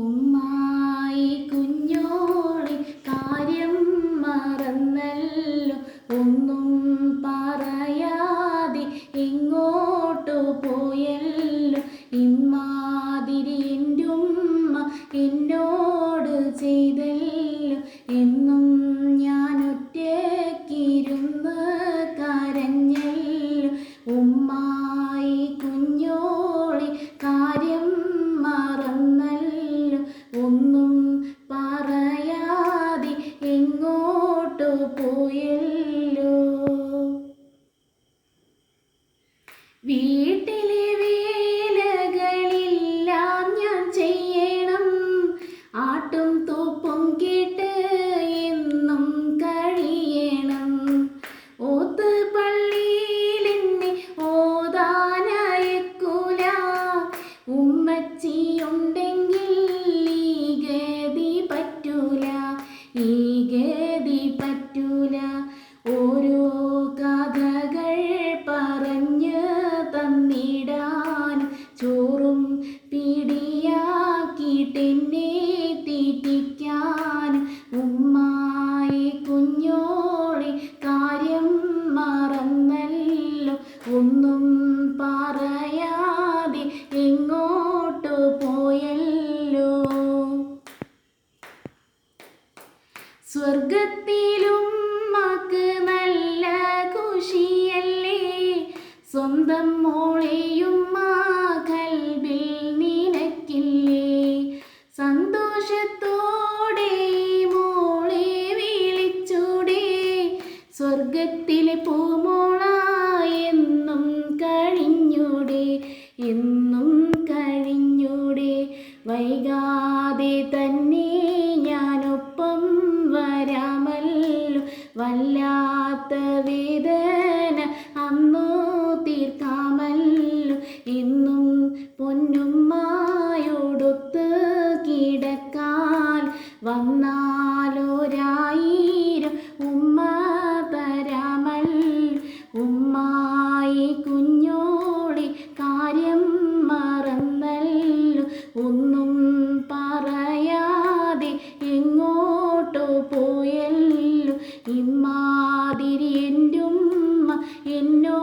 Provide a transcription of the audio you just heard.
ഉമ്മായി കുഞ്ഞോളി കാര്യം മറന്നല്ലോ, ഒന്നും പറയാതെ എങ്ങോട്ടു പോയല്ലോ. ഇമ്മാതിരി എൻ്റെ ഉമ്മ എന്നോട് ചെയ്തല്ലോ. എന്നും ഞാൻ ഒറ്റയ്ക്കിരുന്ന് കരഞ്ഞല്ലോ. ഉമ്മായി കുഞ്ഞോളി കാര്യം മറന്നല്ലോ, ഒന്നും പറയാതെ എങ്ങോട്ടു പോയല്ലോ. വീട്ടിലെ വേലകളെല്ലാം ഞാൻ ചെയ്യണം, ആട്ടും തൂപ്പും കേട്ട് എന്നും കഴിയണം. ഓത്ത് പള്ളിയിൽ എന്നെ ഓതാനയക്കൂല, ഉമ്മച്ചിയുണ്ടെങ്കിൽ ഈ ഗതി പറ്റൂല, ഈ ഗതി പറ്റൂല. ഓരോ കഥകൾ പറഞ്ഞ് തന്നിടാൻ ചോറും പിടിയാക്കിട്ടെന്നെ തീറ്റിക്കാൻ. ഉമ്മായി കുഞ്ഞോളി കാര്യം മറന്നല്ലോ, ഒന്നും പറയാതെ എങ്ങോട്ടു പോയല്ലോ. സ്വർഗത്തിലും ഉമ്മക്ക് നല്ല ഖുഷിയല്ലേ, സ്വന്തം മോളെയുമ്മ ഖൽബിൽ നിനക്കില്ലേ. സന്തോഷത്തോടെ മോളെ വിളിച്ചൂടെ, സ്വർഗത്തിലെ പൂമോള എന്നും കഴിഞ്ഞൂടെ, എന്നും കഴിഞ്ഞൂടെ. വൈകാതെ തന്നെ ഞാനൊപ്പം വരാമല്ലോ, വല്ലാത്ത വേദന അന്നു തീർക്കാമല്ലോ. എന്നും പൊന്നുമ്മായോടൊത്ത് കിടക്കാൻ വന്നാലൊരായിരം ഉമ്മ തരാമല്ലോ. ഉമ്മായി കുഞ്ഞോളി കാര്യം മറന്നല്ലോ, ഒന്നും പറയാതെ എങ്ങോട്ടു പോയല്ലോ. ഇമ്മാതിരി എൻ്റെ ഉമ്മ എന്നോ